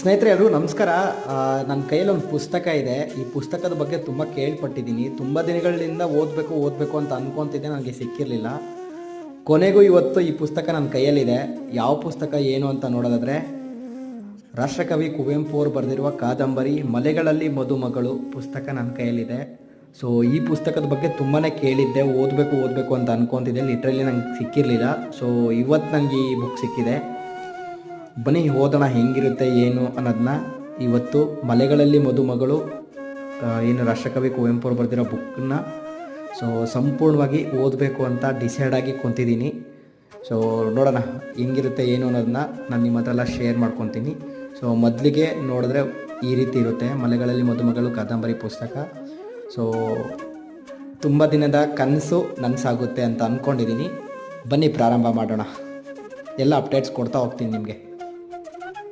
ಸ್ನೇಹಿತರೆ ಎಲ್ಲರೂ ನಮಸ್ಕಾರ. ನನ್ನ ಕೈಯಲ್ಲಿ ಒಂದು ಪುಸ್ತಕ ಇದೆ. ಈ ಪುಸ್ತಕದ ಬಗ್ಗೆ ತುಂಬ ಕೇಳ್ಪಟ್ಟಿದ್ದೀನಿ. ತುಂಬ ದಿನಗಳಿಂದ ಓದಬೇಕು ಅಂತ ಅಂದ್ಕೊತಿದ್ದೆ, ನನಗೆ ಸಿಕ್ಕಿರಲಿಲ್ಲ. ಕೊನೆಗೂ ಇವತ್ತು ಈ ಪುಸ್ತಕ ನನ್ನ ಕೈಯಲ್ಲಿದೆ. ಯಾವ ಪುಸ್ತಕ ಏನು ಅಂತ ನೋಡೋದಾದರೆ, ರಾಷ್ಟ್ರಕವಿ ಕುವೆಂಪು ಅವರು ಬರೆದಿರುವ ಕಾದಂಬರಿ ಮಲೆಗಳಲ್ಲಿ ಮದುಮಗಳು ಪುಸ್ತಕ ನನ್ನ ಕೈಯಲ್ಲಿದೆ. ಸೊ ಈ ಪುಸ್ತಕದ ಬಗ್ಗೆ ತುಂಬಾ ಕೇಳಿದ್ದೆ, ಓದಬೇಕು ಅಂತ ಅಂದ್ಕೊತಿದ್ದೆ. ಲಿಟ್ರಲಿ ನಂಗೆ ಸಿಕ್ಕಿರಲಿಲ್ಲ. ಸೊ ಇವತ್ತು ನನಗೆ ಈ ಬುಕ್ ಸಿಕ್ಕಿದೆ. ಬನ್ನಿ ಓದೋಣ ಹೆಂಗಿರುತ್ತೆ ಏನು ಅನ್ನೋದನ್ನ. ಇವತ್ತು ಮಲೆಗಳಲ್ಲಿ ಮದುಮಗಳು ಏನು ರಾಷ್ಟ್ರಕವಿ ಕುವೆಂಪು ಅವರು ಬರೆದಿರೋ ಬುಕ್ಕನ್ನ ಸೊ ಸಂಪೂರ್ಣವಾಗಿ ಓದಬೇಕು ಅಂತ ಡಿಸೈಡ್ ಆಗಿ ಕುಂತಿದ್ದೀನಿ. ಸೊ ನೋಡೋಣ ಹೆಂಗಿರುತ್ತೆ ಏನು ಅನ್ನೋದನ್ನ ನಾನು ನಿಮ್ಮ ಹತ್ರ ಎಲ್ಲ ಶೇರ್ ಮಾಡ್ಕೊತೀನಿ. ಸೊ ಮೊದಲಿಗೆ ನೋಡಿದ್ರೆ ಈ ರೀತಿ ಇರುತ್ತೆ, ಮಲೆಗಳಲ್ಲಿ ಮದುಮಗಳು ಕಾದಂಬರಿ ಪುಸ್ತಕ. ಸೊ ತುಂಬ ದಿನದ ಕನಸು ನನಸಾಗುತ್ತೆ ಅಂತ ಅಂದ್ಕೊಂಡಿದ್ದೀನಿ. ಬನ್ನಿ ಪ್ರಾರಂಭ ಮಾಡೋಣ. ಎಲ್ಲ ಅಪ್ಡೇಟ್ಸ್ ಕೊಡ್ತಾ ಹೋಗ್ತೀನಿ ನಿಮಗೆ.